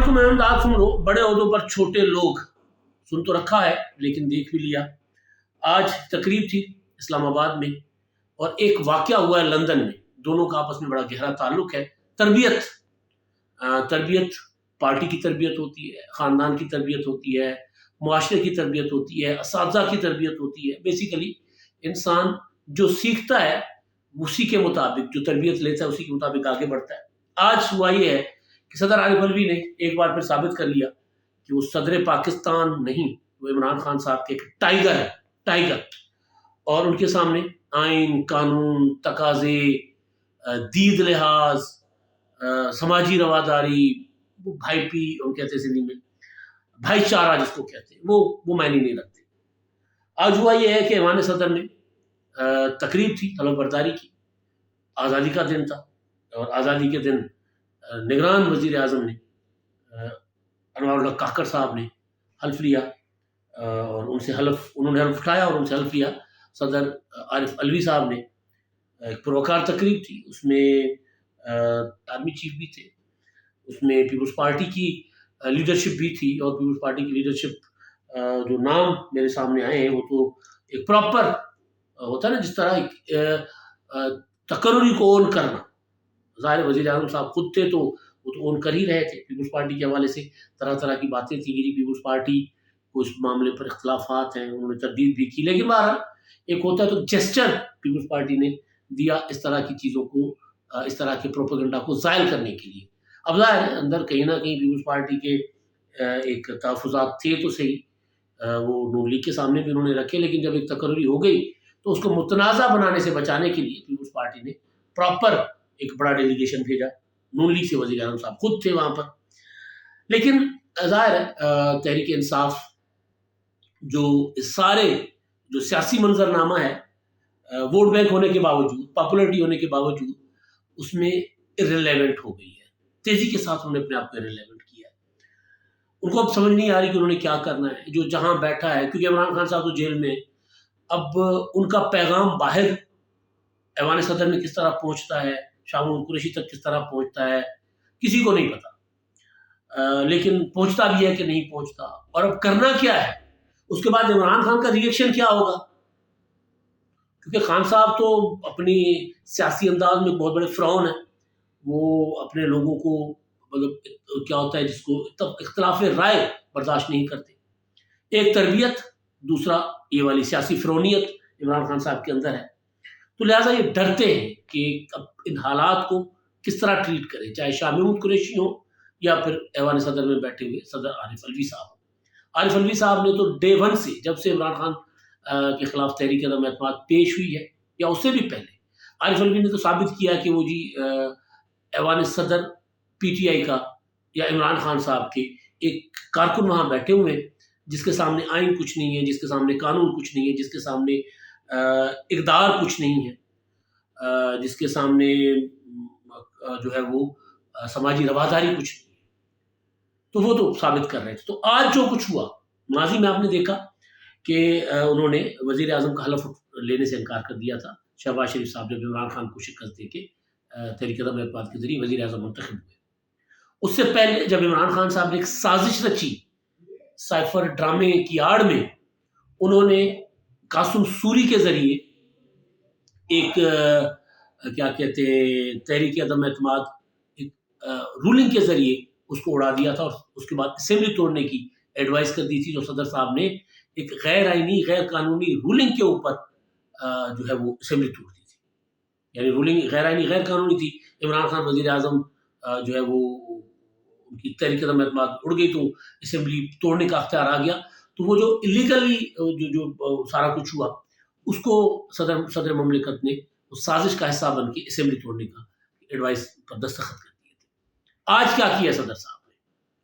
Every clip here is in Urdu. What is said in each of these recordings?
علیکم احمداد سن لو، بڑے عہدوں پر چھوٹے لوگ، سن تو رکھا ہے لیکن دیکھ بھی لیا۔ آج تقریب تھی اسلام آباد میں اور ایک واقعہ ہوا ہے لندن میں، دونوں کا آپس میں بڑا گہرا تعلق ہے۔ تربیت پارٹی کی تربیت ہوتی ہے، خاندان کی تربیت ہوتی ہے، معاشرے کی تربیت ہوتی ہے، اساتذہ کی تربیت ہوتی ہے۔ بیسیکلی انسان جو سیکھتا ہے اسی کے مطابق، جو تربیت لیتا ہے اسی کے مطابق آگے بڑھتا ہے۔ آج ہوا یہ ہے کہ صدر عارف الوی نے ایک بار پھر ثابت کر لیا کہ وہ صدر پاکستان نہیں، وہ عمران خان صاحب کے ایک ٹائیگر ہے، ٹائیگر۔ اور ان کے سامنے آئین، قانون، تقاضے، دید لحاظ، سماجی رواداری، وہ بھائی پی ہم کہتے ہیں سندھی میں، بھائی چارہ جس کو کہتے ہیں، وہ معنی نہیں رکھتے۔ آج ہوا یہ ہے کہ ایوان صدر میں تقریب تھی طلب برداری کی، آزادی کا دن تھا، اور آزادی کے دن نگران وزیر اعظم نے انوار اللہ کاکڑ صاحب نے حلف لیا، اور انہوں نے حلف اٹھایا اور ان سے حلف لیا۔ صدر عارف الوی صاحب نے ایک پروکار تقریب تھی، اس میں آرمی چیف بھی تھے، اس میں پیپلز پارٹی کی لیڈرشپ بھی تھی، اور پیپلز پارٹی کی لیڈرشپ جو نام میرے سامنے آئے ہیں وہ تو ایک پراپر ہوتا ہے نا، جس طرح تقرری کو اون کرنا۔ ظاہر وزیر اعظم صاحب خود تھے تو وہ تو اون کر ہی رہے تھے۔ پیپلز پارٹی کے حوالے سے طرح طرح کی باتیں تھیں، میری پیپلز پارٹی کو اس معاملے پر اختلافات ہیں، انہوں نے تردید بھی کی، لیکن بہرحال ایک ہوتا ہے تو جسچر پیپلز پارٹی نے دیا اس طرح کی چیزوں کو، اس طرح کے پروپیگنڈا کو زائل کرنے کے لیے۔ اب ظاہر ہے اندر کہیں نہ کہیں پیپلز پارٹی کے ایک تحفظات تھے تو صحیح، وہ نون لیگ کے سامنے بھی انہوں نے رکھے، لیکن جب ایک تقرری ہو گئی تو اس کو متنازع بنانے سے بچانے کے لیے پیپلز پارٹی نے پراپر ایک بڑا ڈیلیگیشن بھیجا، نون لیگ سے وزیر اعظم صاحب خود تھے وہاں پر۔ لیکن ظاہر ہے تحریک انصاف جو سارے جو سیاسی منظرنامہ ہے، ووٹ بینک ہونے کے باوجود، پاپولرٹی ہونے کے باوجود، اس میں ارریلیونٹ ہو گئی ہے، تیزی کے ساتھ انہوں نے اپنے آپ کو ارریلیونٹ کیا ہے۔ ان کو اب سمجھ نہیں آ رہی کہ انہوں نے کیا کرنا ہے، جو جہاں بیٹھا ہے، کیونکہ عمران خان صاحب تو جیل میں، اب ان کا پیغام باہر ایوان صدر میں کس طرح پہنچتا ہے، شاہ محمود قریشی تک کس طرح پہنچتا ہے، کسی کو نہیں پتا، لیکن پہنچتا بھی ہے کہ نہیں پہنچتا، اور اب کرنا کیا ہے، اس کے بعد عمران خان کا ریئیکشن کیا ہوگا، کیونکہ خان صاحب تو اپنی سیاسی انداز میں بہت بڑے فرعون ہیں، وہ اپنے لوگوں کو مطلب کیا ہوتا ہے جس کو اختلاف رائے برداشت نہیں کرتے۔ ایک تربیت، دوسرا یہ والی سیاسی فرعونیت عمران خان صاحب کے اندر ہے، تو لہٰذا یہ ڈرتے ہیں کہ اب ان حالات کو کس طرح ٹریٹ کریں، چاہے شاہ محمود قریشی ہوں یا پھر ایوان صدر میں بیٹھے ہوئے صدر عارف الوی صاحب۔ عارف الوی صاحب نے تو ڈے ون سے، جب سے عمران خان کے خلاف تحریک عدم اعتماد پیش ہوئی ہے یا اس سے بھی پہلے، عارف الوی نے تو ثابت کیا کہ وہ جی ایوان صدر پی ٹی آئی کا یا عمران خان صاحب کے ایک کارکن وہاں بیٹھے ہوئے ہیں، جس کے سامنے آئین کچھ نہیں ہے، جس کے سامنے قانون کچھ نہیں ہے، جس کے سامنے اقدار کچھ نہیں ہے، جس کے سامنے جو ہے وہ سماجی رواداری کچھ نہیں ہے، تو وہ تو ثابت کر رہے تھے۔ تو آج جو کچھ ہوا، ماضی میں آپ نے دیکھا کہ انہوں نے وزیر اعظم کا حلف لینے سے انکار کر دیا تھا، شہباز شریف صاحب جب عمران خان کو شکست دے کے تحریک عدم اعتماد کے ذریعے وزیر اعظم منتخب ہوئے۔ اس سے پہلے جب عمران خان صاحب نے ایک سازش رچی سائفر ڈرامے کی آڑ میں، انہوں نے قاسم سوری کے ذریعے ایک کیا کہتے ہیں تحریک عدم اعتماد ایک رولنگ کے ذریعے اس کو اڑا دیا تھا، اور اس کے بعد اسمبلی توڑنے کی ایڈوائز کر دی تھی، جو صدر صاحب نے ایک غیر آئینی غیر قانونی رولنگ کے اوپر جو ہے وہ اسمبلی توڑ دی تھی، یعنی رولنگ غیر آئینی غیر قانونی تھی۔ عمران خان وزیر اعظم جو ہے وہ ان کی تحریک عدم اعتماد اڑ گئی تو اسمبلی توڑنے کا اختیار آ گیا، تو وہ جو الیگلی جو سارا کچھ ہوا اس کو صدر مملکت نے اس سازش کا حصہ بن کے اسمبلی توڑنے کا ایڈوائس پر دستخط کر دیے تھے۔ آج کیا کیا صدر صاحب نے،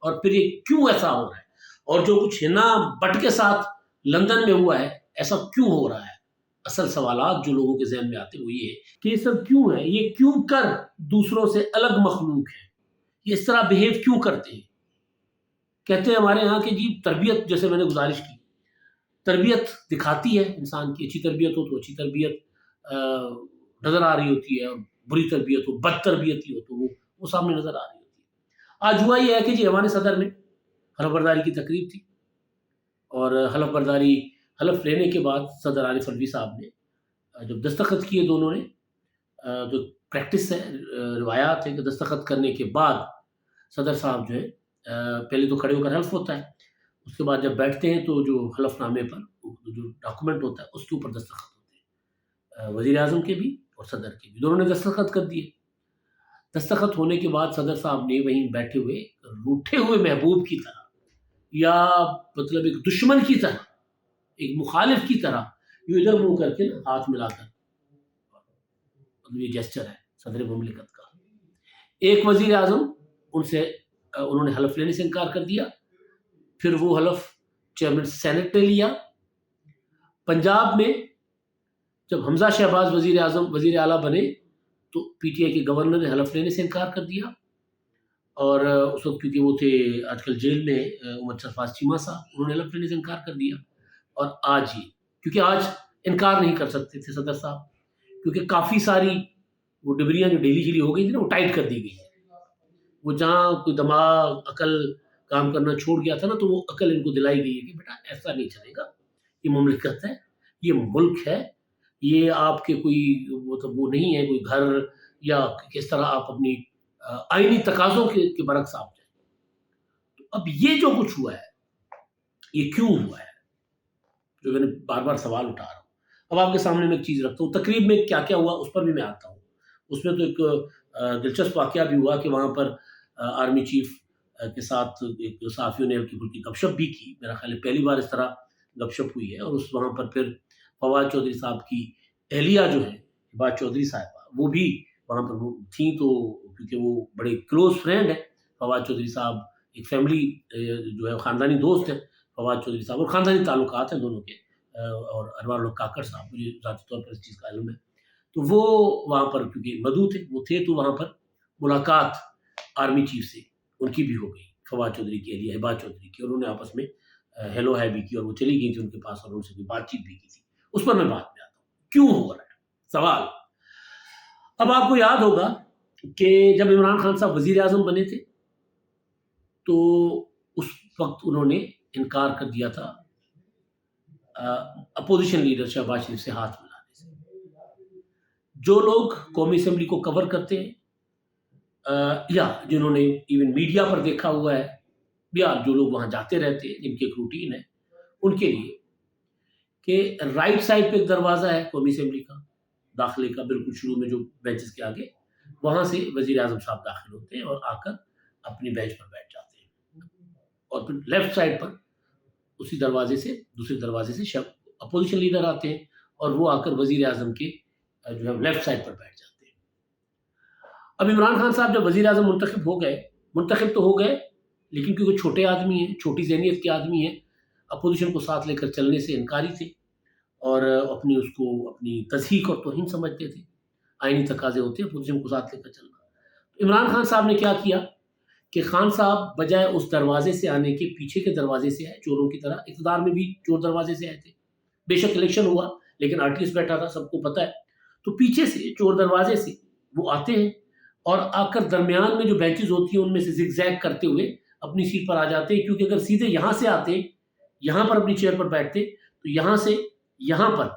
اور پھر یہ کیوں ایسا ہو رہا ہے، اور جو کچھ ہنا بٹ کے ساتھ لندن میں ہوا ہے ایسا کیوں ہو رہا ہے؟ اصل سوالات جو لوگوں کے ذہن میں آتے وہ یہ ہے کہ یہ سب کیوں ہے، یہ کیوں کر دوسروں سے الگ مخلوق ہے، یہ اس طرح بیہیو کیوں کرتے ہیں؟ کہتے ہیں ہمارے ہاں کہ جی تربیت، جیسے میں نے گزارش کی، تربیت دکھاتی ہے انسان کی، اچھی تربیت ہو تو اچھی تربیت نظر آ رہی ہوتی ہے، اور بری تربیت ہو، بد تربیتی ہو تو وہ سامنے نظر آ رہی ہوتی ہے۔ آج ہوا یہ ہے کہ جی ایوان صدر میں حلف برداری کی تقریب تھی، اور حلف لینے کے بعد صدر عارف الوی صاحب نے جب دستخط کیے دونوں نے، جو پریکٹس ہے، روایات ہے کہ دستخط کرنے کے بعد صدر صاحب جو ہے پہلے تو کھڑے ہو کر حلف ہوتا ہے، اس کے بعد جب بیٹھتے ہیں تو جو حلف نامے پر جو ڈاکومنٹ ہوتا ہے اس کے اوپر دستخط ہوتے ہیں، وزیر اعظم کے بھی اور صدر کے بھی، دونوں نے دستخط کر دیے۔ دستخط ہونے کے بعد صدر صاحب نے وہیں بیٹھے ہوئے روٹھے ہوئے محبوب کی طرح، یا مطلب ایک دشمن کی طرح، ایک مخالف کی طرح، یوں ادھر منہ کر کے ہاتھ ملا کر، مطلب یہ جیسچر ہے صدر مملکت کا۔ ایک وزیر اعظم انہوں نے حلف لینے سے انکار کر دیا، پھر وہ حلف چیئرمین سینٹ نے لیا۔ پنجاب میں جب حمزہ شہباز وزیر اعلیٰ بنے تو پی ٹی آئی کے گورنر نے حلف لینے سے انکار کر دیا، اور اس وقت کیونکہ وہ تھے آج کل جیل میں عمر سرفراز چیمہ صاحب، انہوں نے حلف لینے سے انکار کر دیا۔ اور آج ہی کیونکہ آج انکار نہیں کر سکتے تھے صدر صاحب، کیونکہ کافی ساری وہ ڈبریاں جو ڈھیلی جھیلی ہو گئی تھی نا، وہ ٹائٹ کر دی گئی ہیں، وہ جہاں کوئی دماغ عقل کام کرنا چھوڑ گیا تھا نا، تو وہ عقل ان کو دلائی گئی ہے کہ بیٹا ایسا نہیں چلے گا، یہ مملکت ہے، یہ ملک ہے، یہ آپ کے کوئی مطلب وہ نہیں ہے کوئی گھر، یا کس طرح آپ اپنی آئینی تقاضوں کے برعکس آپ جائیں۔ تو اب یہ جو کچھ ہوا ہے یہ کیوں ہوا ہے، جو میں نے بار بار سوال اٹھا رہا ہوں۔ اب آپ کے سامنے میں ایک چیز رکھتا ہوں، تقریب میں کیا کیا ہوا اس پر بھی میں آتا ہوں۔ اس میں تو ایک دلچسپ واقعہ بھی ہوا کہ وہاں پر آرمی چیف کے ساتھ ایک صحافیوں نے ہلکی پھلکی گپ شپ بھی کی، میرا خیال ہے پہلی بار اس طرح گپ شپ ہوئی ہے۔ اور وہاں پر پھر فواد چودھری صاحب کی اہلیہ جو ہے ہبات چودھری صاحبہ، وہ بھی وہاں پر تھیں، تو کیونکہ وہ بڑے کلوز فرینڈ ہیں فواد چودھری صاحب، ایک فیملی جو ہے خاندانی دوست ہیں فواد چودھری صاحب، اور خاندانی تعلقات ہیں دونوں کے، اور انوار الحق کاکڑ صاحب، مجھے ذاتی طور پر اس چیز کا علم ہے۔ تو وہ وہاں پر کیونکہ مدعو تھے، وہ تھے، تو وہاں پر ملاقات آرمی چیف سے ان کی بھی ہو گئی، فواد چودھری کی اہلیہ ہبات چودھری کی، اور انہوں نے آپس میں ہیلو ہے بھی کی، اور وہ چلی گئی تھی ان کے پاس اور ان سے کوئی بات چیت بھی کی تھی۔ اس پر میں بات میں آتا ہوں کیوں ہو رہا ہے سوال۔ اب آپ کو یاد ہوگا کہ جب عمران خان صاحب وزیر اعظم بنے تھے تو اس وقت انہوں نے انکار کر دیا تھا اپوزیشن لیڈر شہباز شریف سے ہاتھ ملانے سے۔ جو لوگ قومی اسمبلی کو کور کرتے ہیں، یا جنہوں نے ایون میڈیا پر دیکھا ہوا ہے، یا جو لوگ وہاں جاتے رہتے ہیں جن کی ایک روٹین ہے، ان کے لیے کہ رائٹ سائڈ پہ ایک دروازہ ہے قومی اسمبلی کا داخلے کا، بالکل شروع میں جو بینچز کے آگے، وہاں سے وزیر اعظم صاحب داخل ہوتے ہیں اور آ کر اپنی بینچ پر بیٹھ جاتے ہیں، اور پھر لیفٹ سائڈ پر اسی دروازے سے، دوسرے دروازے سے اپوزیشن لیڈر آتے ہیں، اور وہ آ کر وزیر اعظم کے جو ہے لیفٹ سائڈ پر بیٹھ جاتے ہیں۔ اب عمران خان صاحب جب وزیر اعظم منتخب تو ہو گئے، لیکن کیونکہ چھوٹے آدمی ہیں، چھوٹی ذہنیت کے آدمی ہیں، اپوزیشن کو ساتھ لے کر چلنے سے انکاری تھے، اور اس کو اپنی تضحیک اور توہین سمجھتے تھے۔ آئینی تقاضے ہوتے ہیں اپوزیشن کو ساتھ لے کر چلنا۔ عمران خان صاحب نے کیا کیا کہ خان صاحب بجائے اس دروازے سے آنے کے پیچھے کے دروازے سے آئے، چوروں کی طرح۔ اقتدار میں بھی چور دروازے سے آئے تھے، بے شک الیکشن ہوا لیکن آر ٹی ایس بیٹھا تھا، سب کو پتہ ہے۔ تو پیچھے سے چور دروازے سے وہ آتے ہیں، اور آ کر درمیان میں جو بینچز ہوتی ہیں ان میں سے زگ زیگ کرتے ہوئے اپنی سیٹ پر آ جاتے ہیں، کیونکہ اگر سیدھے یہاں سے آتے، یہاں پر اپنی چیئر پر بیٹھتے، تو یہاں سے یہاں پر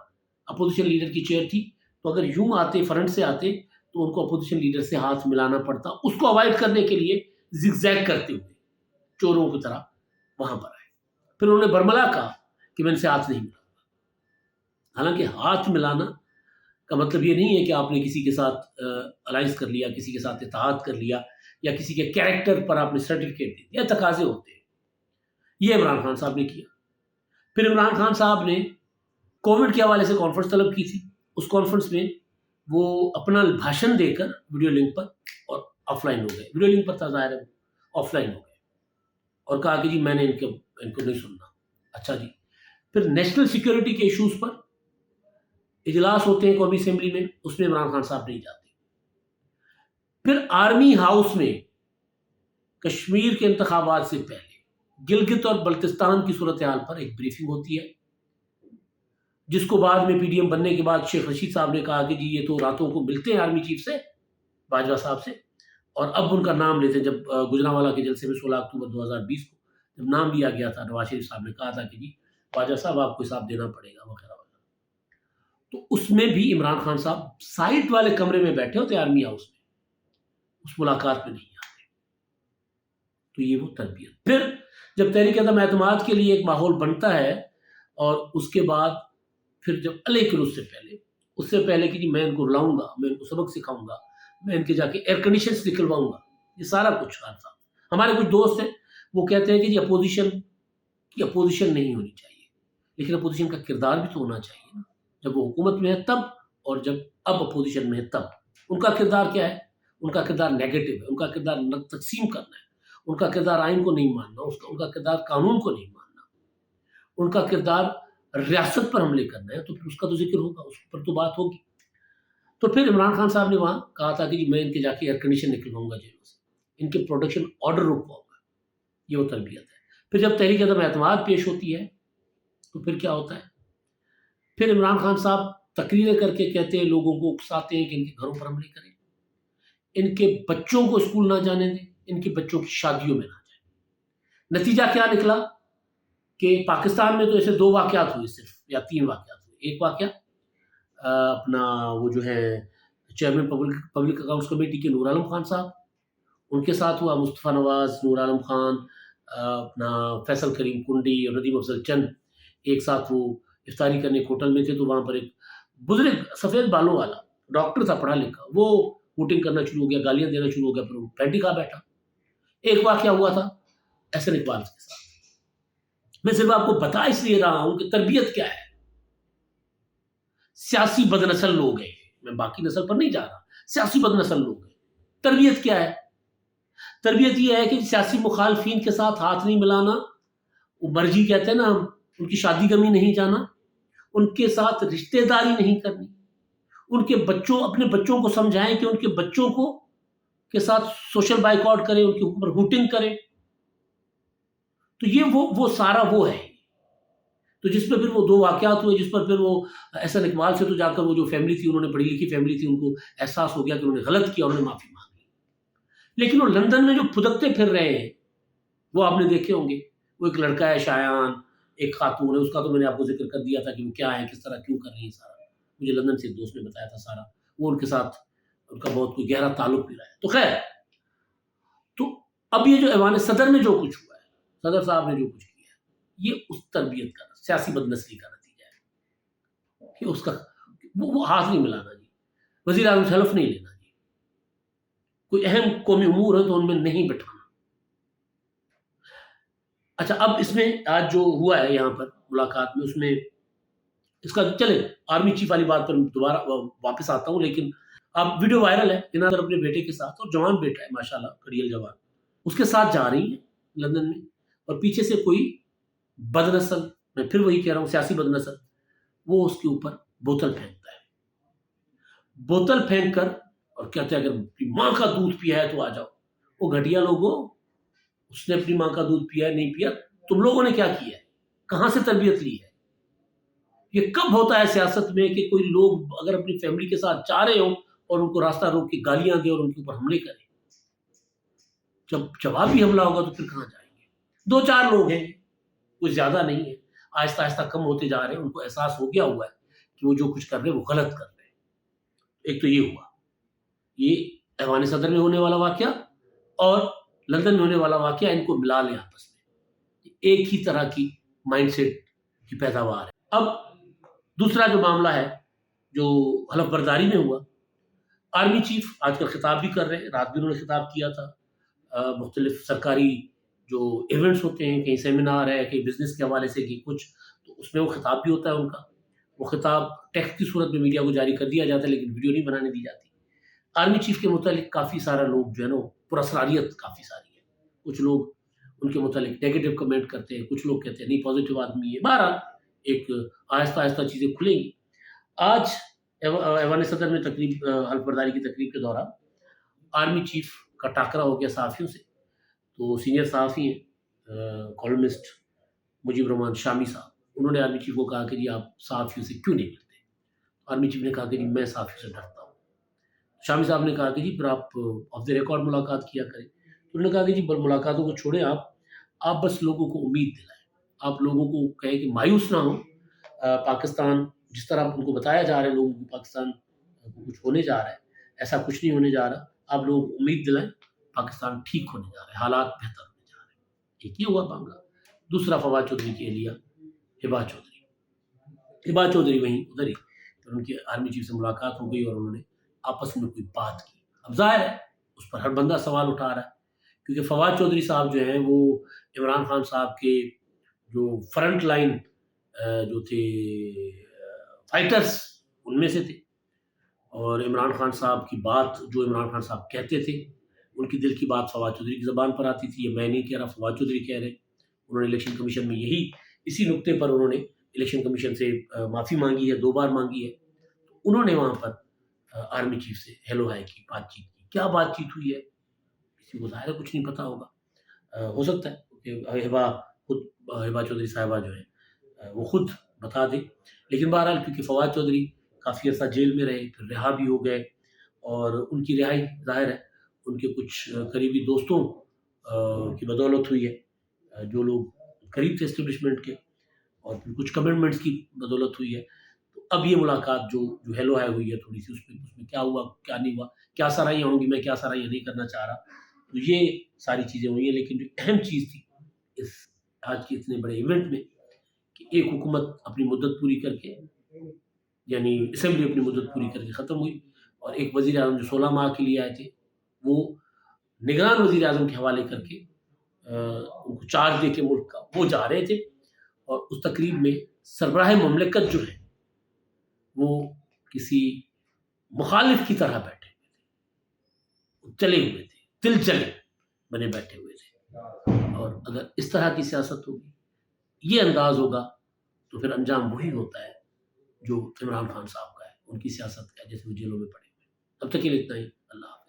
اپوزیشن لیڈر کی چیئر تھی، تو اگر یوں آتے، فرنٹ سے آتے، تو ان کو اپوزیشن لیڈر سے ہاتھ ملانا پڑتا۔ اس کو اوائڈ کرنے کے لیے زگ زیگ کرتے ہوئے چوروں کی طرح وہاں پر آئے۔ پھر انہوں نے برملا کہا کہ میں ان سے ہاتھ نہیں ملاؤں گا۔ حالانکہ ہاتھ ملانا کا مطلب یہ نہیں ہے کہ آپ نے کسی کے ساتھ الائنس کر لیا، کسی کے ساتھ اتحاد کر لیا، یا کسی کے کیریکٹر پر آپ نے سرٹیفکیٹ دے دیا۔ تقاضے ہوتے ہیں، یہ عمران خان صاحب نے کیا۔ پھر عمران خان صاحب نے کووڈ کے حوالے سے کانفرنس طلب کی تھی، اس کانفرنس میں وہ اپنا بھاشن دے کر ویڈیو لنک پر اور آف لائن ہو گئے، ویڈیو لنک پر تھا ظاہر ہے، آف لائن ہو گئے، اور کہا کہ جی میں نے ان کو نہیں سننا۔ اچھا جی، پھر نیشنل سیکیورٹی کے ایشوز پر اجلاس ہوتے ہیں قومی اسمبلی میں، اس میں عمران خان صاحب نہیں جاتے۔ پھر آرمی ہاؤس میں کشمیر کے انتخابات سے پہلے گلگت اور بلتستان کی صورتحال پر ایک بریفنگ ہوتی ہے، جس کو بعد میں پی ڈی ایم بننے کے بعد شیخ رشید صاحب نے کہا کہ جی یہ تو راتوں کو ملتے ہیں آرمی چیف سے، باجوہ صاحب سے، اور اب ان کا نام لیتے ہیں. جب گجرانوالہ کے جلسے میں 16 اکتوبر 2020 کو جب نام لیا گیا تھا، نواز شریف صاحب نے کہا تھا کہ جی خواجہ صاحب آپ کو حساب دینا پڑے گا وغیرہ وغیرہ. تو اس میں بھی عمران خان صاحب سائٹ والے کمرے میں بیٹھے ہوتے آرمی ہاؤس میں، اس ملاقات میں نہیں آتے. تو یہ وہ تربیت. پھر جب تحریک عدم اعتماد کے لیے ایک ماحول بنتا ہے، اور اس کے بعد پھر جب لیکن اس سے پہلے کہ جی میں ان کو رلاؤں گا، میں ان کو سبق سکھاؤں گا، میں ان کے جا کے ایئر کنڈیشنز نکلواؤں گا، یہ سارا کچھ کام تھا. ہمارے کچھ دوست ہیں وہ کہتے ہیں کہ جی اپوزیشن نہیں ہونی چاہیے، لیکن اپوزیشن کا کردار بھی تو ہونا چاہیے نا. جب وہ حکومت میں ہے تب، اور جب اب اپوزیشن میں ہے تب. ان کا کردار کیا ہے؟ ان کا کردار نیگیٹو ہے. ان کا کردار تقسیم کرنا ہے. ان کا کردار آئین کو نہیں ماننا. ان کا کردار قانون کو نہیں ماننا. ان کا کردار ریاست پر حملے کرنا ہے. تو پھر اس کا تو ذکر ہوگا، اس پر تو بات ہوگی. تو پھر عمران خان صاحب نے وہاں کہا تھا کہ جی میں ان کے جا کے ایئر کنڈیشن نکلواؤں گا جیلوں سے، ان کے پروڈکشن آرڈر رکواؤں گا. یہ وہ تربیت ہے. پھر جب تحریک عدم اعتماد پیش ہوتی ہے تو پھر کیا ہوتا ہے؟ پھر عمران خان صاحب تقریریں کر کے کہتے ہیں، لوگوں کو اکساتے ہیں کہ ان کے گھروں پر حملے کریں، ان کے بچوں کو اسکول نہ جانے دیں، ان کے بچوں کی شادیوں میں نہ جائیں. نتیجہ کیا نکلا کہ پاکستان میں تو ایسے 2 واقعات ہوئے صرف، یا 3 واقعات ہوئے. ایک واقعہ اپنا وہ جو ہے چیئرمین پبلک اکاؤنٹس کمیٹی کے نور عالم خان صاحب، ان کے ساتھ ہوا. مصطفیٰ نواز، نور عالم خان، اپنا فیصل کریم کنڈی اور ندیم افضل چند ایک ساتھ وہ افطاری کرنے ایک ہوٹل میں تھے. تو وہاں پر ایک بزرگ سفید بالوں والا ڈاکٹر تھا، پڑھا لکھا، وہ ووٹنگ کرنا شروع ہو گیا، گالیاں دینا شروع ہو گیا. پھر وہ پینٹی کہا بیٹھا. ایک واقعہ ہوا تھا احسن اقبال کے ساتھ. میں صرف آپ کو بتا اس لیے رہا ہوں کہ تربیت کیا ہے. سیاسی بد نسل لوگ ہیں، میں باقی نسل پر نہیں جا رہا، سیاسی بد نسل لوگ ہیں. تربیت کیا ہے؟ تربیت یہ ہے کہ سیاسی مخالفین کے ساتھ ہاتھ نہیں ملانا، وہ مرجی کہتے ہیں نا، ان کی شادی گمی نہیں جانا، ان کے ساتھ رشتہ داری نہیں کرنی. ان کے بچوں، اپنے بچوں کو سمجھائیں کہ ان کے بچوں کو کے ساتھ سوشل بائیکاٹ کریں، ان کے اوپر ہوٹنگ کریں. تو یہ وہ سارا وہ ہے. تو جس پہ پھر وہ 2 واقعات ہوئے، جس پر پھر وہ احسن اقبال سے تو جا کر وہ جو فیملی تھی، انہوں نے پڑھی لکھی فیملی تھی، ان کو احساس ہو گیا کہ انہوں نے غلط کیا، انہوں نے معافی مانگی. لیکن وہ لندن میں جو پھدکتے پھر رہے ہیں وہ آپ نے دیکھے ہوں گے. وہ ایک لڑکا ہے شایان، ایک خاتون ہے، اس کا تو میں نے آپ کو ذکر کر دیا تھا کہ وہ کیا ہے، کس طرح کیوں کر رہی ہیں. سارا مجھے لندن سے ایک دوست نے بتایا تھا سارا. وہ ان کے ساتھ ان کا بہت کوئی گہرا تعلق بھی رہا ہے. تو خیر، تو اب یہ جو ایوان صدر میں جو کچھ ہوا ہے، صدر صاحب نے جو کچھ کیا ہے، یہ اس تربیت کا، سیاسی بد نسلی کا نتیجہ ہے کہ اس کا وہ ہاتھ نہیں ملانا جی، وزیر اعظم سے حلف نہیں لینا جی، کوئی اہم قومی امور ہے تو ان میں نہیں بٹھانا. اچھا، اب اس میں آج جو ہوا ہے یہاں پر ملاقات میں، اس میں اس کا چلے آرمی چیف والی بات پر دوبارہ واپس آتا ہوں. لیکن اب ویڈیو وائرل ہے، انادر اپنے بیٹے کے ساتھ، اور جوان بیٹا ہے ماشاءاللہ، کڑیل جوان، اس کے ساتھ جا رہی ہیں لندن میں، اور پیچھے سے کوئی بد نسل، میں پھر وہی کہہ رہا ہوں سیاسی بد نسل، وہ اس کے اوپر بوتل پھینکتا ہے. بوتل پھینک کر اور کہتے ہیں اگر ماں کا دودھ پیا ہے تو آ جاؤ. وہ گھٹیا لوگوں، اس نے اپنی ماں کا دودھ پیا ہے نہیں پیا، تم لوگوں نے کیا کیا ہے، کہاں سے تربیت لی ہے. یہ کب ہوتا ہے سیاست میں کہ کوئی لوگ اگر اپنی فیملی کے ساتھ جا رہے ہوں اور ان کو راستہ روک کے گالیاں دیں اور ان کے اوپر حملے کریں. جب جوابی حملہ ہوگا تو پھر کہاں جائیں گے. 2-4 لوگ ہیں، کوئی زیادہ نہیں ہے، آہستہ آہستہ کم ہوتے جا رہے ہیں. ان کو احساس ہو گیا ہوا ہے کہ وہ جو کچھ کر رہے ہیں وہ غلط کر رہے ہیں. ایک تو یہ ہوا، یہ ایوان صدر میں ہونے والا واقعہ اور لندن میں ہونے والا واقعہ، ان کو ملا لیں آپس میں، ایک ہی طرح کی مائنڈ سیٹ کی پیداوار ہے. اب دوسرا جو معاملہ ہے جو حلف برداری میں ہوا، آرمی چیف آج کل خطاب بھی کر رہے ہیں، رات بھی انہوں نے خطاب کیا تھا. مختلف سرکاری جو ایونٹس ہوتے ہیں، کہیں سیمینار ہے، کہیں بزنس کے حوالے سے، کہیں کچھ، تو اس میں وہ خطاب بھی ہوتا ہے ان کا. وہ خطاب ٹیکسٹ کی صورت میں میڈیا کو جاری کر دیا جاتا ہے، لیکن ویڈیو نہیں بنانے دی جاتی. آرمی چیف کے متعلق کافی سارا لوگ جو ہے نا، پراسراریت کافی ساری ہے. کچھ لوگ ان کے متعلق نیگیٹو کمنٹ کرتے ہیں، کچھ لوگ کہتے ہیں نہیں پازیٹیو آدمی ہے. بہرحال ایک آہستہ آہستہ چیزیں کھلیں گی. آج ایوان صدر میں حلف برداری کی تقریب کے دوران آرمی چیف کا ٹاکرا ہو گیا صحافیوں سے. تو سینئر صحافی ہیں کالمسٹ مجیب الرحمان شامی صاحب، انہوں نے آرمی چیف کو کہا کہ جی آپ صحافیوں سے کیوں نہیں ملتے. آرمی چیف نے کہا کہ جی میں صحافیوں سے ڈرتا ہوں. شامی صاحب نے کہا کہ جی پھر آپ آف دی ریکارڈ ملاقات کیا کریں. تو انہوں نے کہا کہ جی ملاقاتوں کو چھوڑیں، آپ بس لوگوں کو امید دلائیں، آپ لوگوں کو کہیں کہ مایوس نہ ہوں. پاکستان جس طرح ان کو بتایا جا رہا ہے لوگوں کو پاکستان کو کچھ ہونے جا رہا ہے، ایسا کچھ نہیں ہونے جا رہا. آپ لوگوں کو امید دلائیں، پاکستان ٹھیک ہونے جا رہا ہے، حالات بہتر ہونے جا رہے ہیں. ایک یہ ہوا معاملہ. دوسرا فواد چودھری کی اہلیہ ہبا چودھری وہیں ادھر ہی ان کی آرمی چیف سے ملاقات ہو گئی اور انہوں نے آپس میں کوئی بات کی. اب ظاہر ہے اس پر ہر بندہ سوال اٹھا رہا ہے، کیونکہ فواد چودھری صاحب جو ہیں وہ عمران خان صاحب کے جو فرنٹ لائن جو تھے فائٹرز ان میں سے تھے، اور عمران خان صاحب کی بات جو عمران خان صاحب کہتے تھے، ان کی دل کی بات فواد چودھری کی زبان پر آتی تھی. یہ میں نہیں کہہ رہا، فواد چودھری کہہ رہے. انہوں نے الیکشن کمیشن میں اسی نقطے پر انہوں نے الیکشن کمیشن سے معافی مانگی ہے، 2 بار مانگی ہے. تو انہوں نے وہاں پر آرمی چیف سے ہیلو ہائی کی، بات چیت کی. کیا بات چیت ہوئی ہے کسی کو ظاہر کچھ نہیں پتا ہوگا. ہو سکتا ہے کہ ہبا چودھری صاحبہ جو ہے وہ خود بتا دیں. لیکن بہرحال کیونکہ فواد چودھری کافی عرصہ جیل میں رہے، پھر رہا بھی ہو گئے، اور ان کی رہائی ظاہر ہے ان کے کچھ قریبی دوستوں کی بدولت ہوئی ہے، جو لوگ قریب تھے اسٹیبلشمنٹ کے، اور پھر کچھ کمٹمنٹس کی بدولت ہوئی ہے. تو اب یہ ملاقات جو ہیلو ہائی ہوئی ہے تھوڑی سی، اس میں کیا ہوا کیا نہیں ہوا، کیا سرائیاں ہوں گی، میں کیا سرائیاں نہیں کرنا چاہ رہا. تو یہ ساری چیزیں ہوئی ہیں. لیکن جو اہم چیز تھی اس آج کے اتنے بڑے ایونٹ میں، کہ ایک حکومت اپنی مدت پوری کر کے، یعنی اسمبلی اپنی مدت پوری کر کے ختم ہوئی، اور ایک وزیر اعظم جو 16 ماہ کے لیے آئے تھے وہ نگران وزیر اعظم کے حوالے کر کے ان کو چارج دے کے ملک کا وہ جا رہے تھے. اور اس تقریب میں سربراہ مملکت جو ہے وہ کسی مخالف کی طرح بیٹھے ہوئے تھے، چلے ہوئے تھے، دل چلے بنے بیٹھے ہوئے تھے. اور اگر اس طرح کی سیاست ہوگی، یہ انداز ہوگا، تو پھر انجام وہی ہوتا ہے جو عمران خان صاحب کا ہے، ان کی سیاست کا ہے، جیسے وہ جیلوں میں پڑے ہوئے. اب تک کے لیے اتنا ہی. اللہ حافظ.